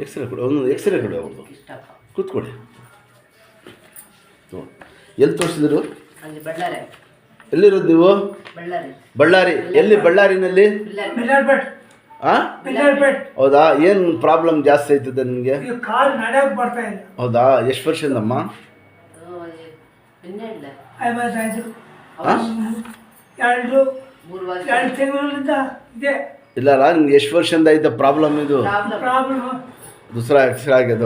X ray ಕೊಡಿ, ಒಂದು x ray ಕೊಡಿ ಅವ್ರದ್ದು. ಕೂತ್ಕೊಳ್ಳಿ. ಎಲ್ಲಿ ತೋರಿಸಿದ್ರು? ಎಲ್ಲಿರೋದು ನೀವು? ಬಳ್ಳಾರಿ. ಎಲ್ಲಿ ಬಳ್ಳಾರಿನಲ್ಲಿ? ಹೌದಾ? ಏನು ಪ್ರಾಬ್ಲಮ್ ಜಾಸ್ತಿ ಆಯ್ತದೆ ನಿಮಗೆ? ಹೌದಾ? ಎಷ್ಟು ವರ್ಷದಿಂದಮ್ಮ? ಇಲ್ಲ ನಿಮ್ಗೆ ಎಷ್ಟು ವರ್ಷದಿಂದ ಐತೆ ಪ್ರಾಬ್ಲಮ್ ಇದು? दूसरा एक्सरे ಆಗ್ಯದ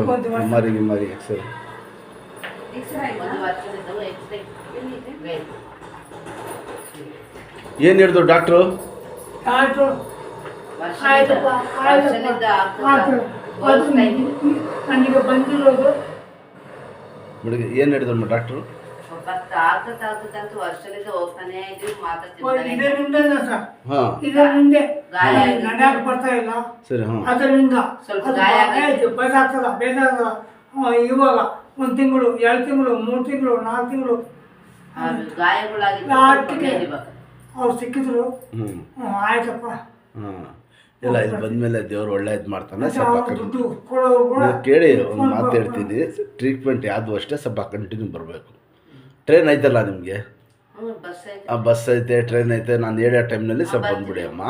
ಮರಿ ಎಕ್ಸ್ರೇ. ಏನು ಹೇಳಿದ್ರು ಡಾಕ್ಟ್ರು? ಏನು ಹೇಳಿದ್ರು ಡಾಕ್ಟ್ರು? ಇವಾಗ 1 ತಿಂಗಳು 2 ತಿಂಗಳು 3 ತಿಂಗಳು 4 ತಿಂಗಳು ಅವ್ರು ಸಿಕ್ಕಿದ್ರು. ಆಯ್ತಪ್ಪ. ಇಲ್ಲ ಇಲ್ಲಿ ಬಂದಮೇಲೆ ದೇವ್ರು ಒಳ್ಳೇದು ಮಾಡ್ತಾನೆ. ಸ್ವಲ್ಪ ಕೇಳಿ ಒಂದು ಮಾತು ಹೇಳ್ತೀನಿ, ಟ್ರೀಟ್ಮೆಂಟ್ ಯಾವುದು ಅಷ್ಟೇ ಸ್ವಲ್ಪ ಕಂಟಿನ್ಯೂ ಬರಬೇಕು. ಟ್ರೈನ್ ಐತಲ್ಲ ನಿಮಗೆ? ಬಸ್ ಐತೆ, ಟ್ರೈನ್ ಐತೆ. ನಾನು ಹೇಳೋ ಟೈಮ್ನಲ್ಲಿ ಸ್ವಲ್ಪ ಬಂದ್ಬಿಡಿ ಅಮ್ಮ.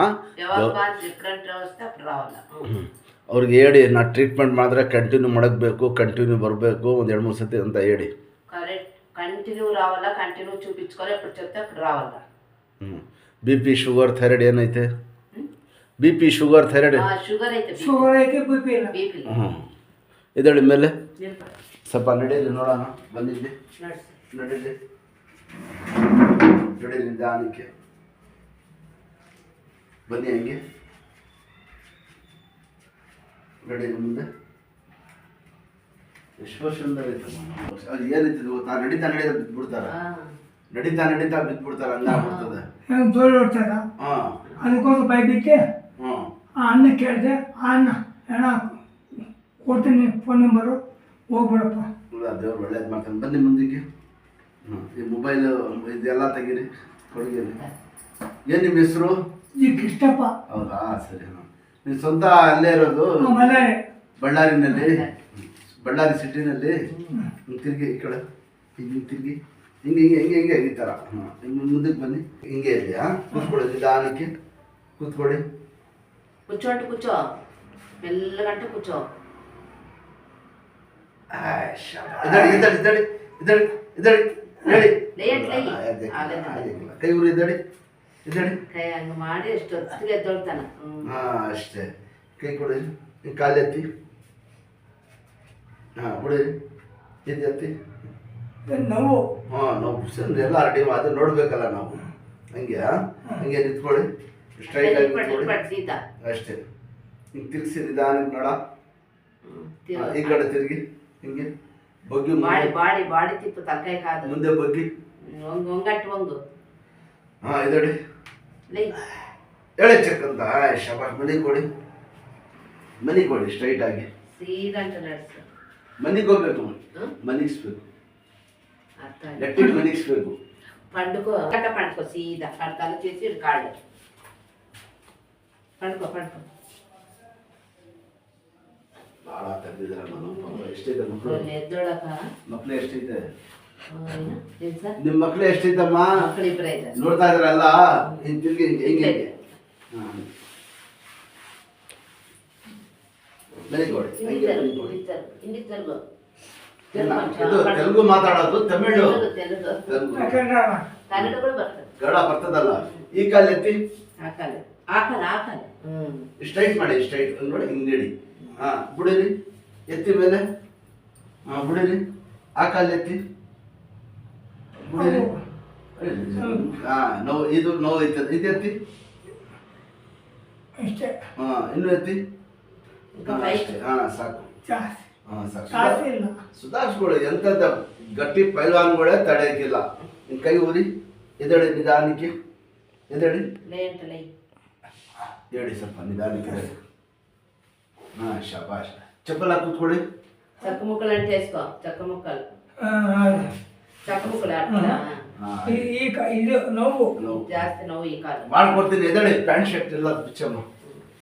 ಅವ್ರಿಗೆ ಹೇಳಿ ನಾನು ಟ್ರೀಟ್ಮೆಂಟ್ ಮಾಡಿದ್ರೆ ಕಂಟಿನ್ಯೂ ಮಾಡಬೇಕು, ಕಂಟಿನ್ಯೂ ಬರಬೇಕು, ಒಂದು 2-3 ಸತಿ ಅಂತ ಹೇಳಿ. BP ಶುಗರ್ ಥೈರಾಯ್ಡ್ ಏನೈತೆ? BP ಶುಗರ್ ಥೈರಾಯ್ಡ್ ಇದಳಿ ಮೇಲೆ ಸ್ವಲ್ಪ ನಡೀಲಿ ನೋಡೋಣ. ಬಂದಿದ್ದೆ ನಡೀಲಿ ನಿಧಾನಕ್ಕೆ ಬನ್ನಿ. ಹಂಗೆ ನಡೀಲಿ ಮುಂದೆ. ಎಷ್ಟು ವರ್ಷದಿಂದ ಅದು ಏನೈತಿ ಗೊತ್ತಾ? ನಡೀತಾ ಬಿದ್ದುಬಿಡ್ತಾರ, ನಡೀತಾ ಬಿದ್ದುಬಿಡ್ತಾರ, ಹಂಗಾಗ್ಬಿಡ್ತದೆ. ಅದಕ್ಕೋಸ್ಕರ ಬೈಬಿಟ್ಟೆ ಅಣ್ಣ ಕೇಳಿದೆ. ಅಣ್ಣ ಕೊಡ್ತೀನಿ ಫೋನ್ ನಂಬರು, ಹೋಗ್ಬಿಡಪ್ಪ. ದೇವ್ರು ಒಳ್ಳೇದು ಮಾಡ್ತಾನೆ. ಬನ್ನಿ ಮುಂದಕ್ಕೆ. ಈ ಮೊಬೈಲ್ ಇದೆಲ್ಲ ತೆಗೀರಿ, ಕೊಡುಗೆ. ಏನು ನಿಮ್ಮ ಹೆಸರು? ಕೃಷ್ಣಪ್ಪ. ಹೌದಾ? ಸರಿ. ನೀವು ಸ್ವಂತ ಅಲ್ಲೇ ಇರೋದು? ಬಳ್ಳಾರಿನಲ್ಲಿ, ಬಳ್ಳಾರಿ ಸಿಟಿನಲ್ಲಿ. ತಿರುಗಿ ಈ ಕಡೆ ಹಿಂಗೆ ತಿರುಗಿ ಹಿಂಗೆ ಈ ಥರ. ಮುಂದಕ್ಕೆ ಬನ್ನಿ. ಹಿಂಗೆ ಇದೆಯಾ? ಕೂತ್ಕೊಳ್ಳಿ ನಿಧಾನಕ್ಕೆ, ಕೂತ್ಕೊಳ್ಳಿ. ಕೂಚೋ ಮೆಲ್ಲಗಂಟು ಕೂಚೋ. ಕೈ ಊರು ಇದ್ದಡಿ ಕೈ ಹಂಗೆ ಮಾಡಿ ಎಷ್ಟು ಹೊತ್ತಿಗೆ ಎದ್ದೊಳ್ತಾನ. ಅಷ್ಟೇ. ಕೈ ಕೊಡಿ, ಕಾಲೆತ್ತಿ. ಕೊಡಿ, ಎತ್ತಿ. ನೋವು ನೋವು ಎಲ್ಲ ರೆಡಿ ಅದು ನೋಡ್ಬೇಕಲ್ಲ ನಾವು. ಹಂಗೆ ಹಂಗೆ ನಿಂತ್ಕೊಳ್ಳಿ, ಸ್ಟ್ರೈಟ್ ಆಗಿ ನಿಂತ್ಕೊಳ್ಳಿ. ಅಷ್ಟೇ. ಹಿಂಗೆ ತಿರ್ಗಿಸಿ ನಿಧಾನಕ್ಕೆ ನೋಡ. ಈ ಕಡೆ ತಿರುಗಿ ಹಿಂಗೆ ಬಗ್ಗಿ ಬಾಡಿ ತಿಪ್ಪು ತರಕಾರಿ ಕಾದು ಮುಂದೆ ಬಗ್ಗಿ ಒಂಗಟ್ಟು ಒಂದು. ಇದಡಿ ಎಳೆ ಚೆಕ್ ಅಂತ. ಶಬಾಷ್. ಮನಿ ಕೊಡಿ ಸ್ಟ್ರೈಟ್ ಆಗಿ. ಸೀದಂಟ ನಡೆಸು. ಮನಿಗೆ ಹೋಗ್ಬೇಕು, ಮನಿಗಿಸ್ಬೇಕು, ಗಟ್ಟಿಗೆ ಮನಿಗಿಸ್ಬೇಕು. పండుకో సీదా పడతాను చేసి కాళ్ళు పండుకో ಭಾಳ ತೆಗ್ದಿದ್ದಾರೆ. ಎಷ್ಟೈತೆ ಮಕ್ಕಳು? ಮಕ್ಕಳು ಎಷ್ಟೈತೆ? ನಿಮ್ಮ ಮಕ್ಕಳು ಎಷ್ಟೈತಮ್ಮ? ನೋಡ್ತಾ ಇದ್ರಲ್ಲ, ತಿರ್ಗಿ ಹೆಂಗೆ ಇದು ತೆಲುಗು ಮಾತಾಡೋದು, ತಮಿಳು, ಕನ್ನಡ ಬರ್ತದಲ್ಲ. ಈ ಕಾಲು ಎತ್ತಿ, ಸ್ಟ್ರೈಟ್ ಮಾಡಿ. ಸ್ಟ್ರೈಟ್ ನೋಡಿ, ಹಿಂಗೆ ನೀಡಿ. ಬಿಡಿರಿ, ಎತ್ತಿ ಮೇಲೆ. ಬಿಡಿರಿ. ಆ ಕಾಲು ಎತ್ತಿ, ಬಿಡಿರಿ. ನೋವು, ಇದು ನೋವು ಐತದ. ಇದು ಎತ್ತಿ. ಇನ್ನೂ ಎತ್ತಿ. ಸಾಕು. ಸುಧಾರಿಸ್ಕೊಳ್ಳಿ. ಎಂಥದ್ದ ಗಟ್ಟಿ ಪೈಲ್ವಾನ್ಗಳೇ ತಡೆಯಕ್ಕಿಲ್ಲ. ನಿನ್ನ ಕೈ ಊರಿ, ಎದಡಿ ನಿಧಾನಕ್ಕೆ, ಎದಡಿ ಹೇಳಿ ಸ್ವಲ್ಪ ನಿಧಾನಕ್ಕೆ. ಶಾಬಾಷ್. ಚಪ್ಪಲ್ ಹಾಕಿ ಕೂತ್ಕೊಳ್ಳಿ. చక్క ముక్కలు అంటే వేసుకో. చక్క ముక్కలు ಇದು ನೋವು ಜಾಸ್ತಿ ನೋವು. ಈ ಕಾಲು ಮಾಡ್ಕೊಡ್ತೀನಿ. ಎದಡಿ ಪ್ಯಾಂಟ್ ಶರ್ಟ್ ಎಲ್ಲ ಬಿಚ್ಚಮ್ಮ.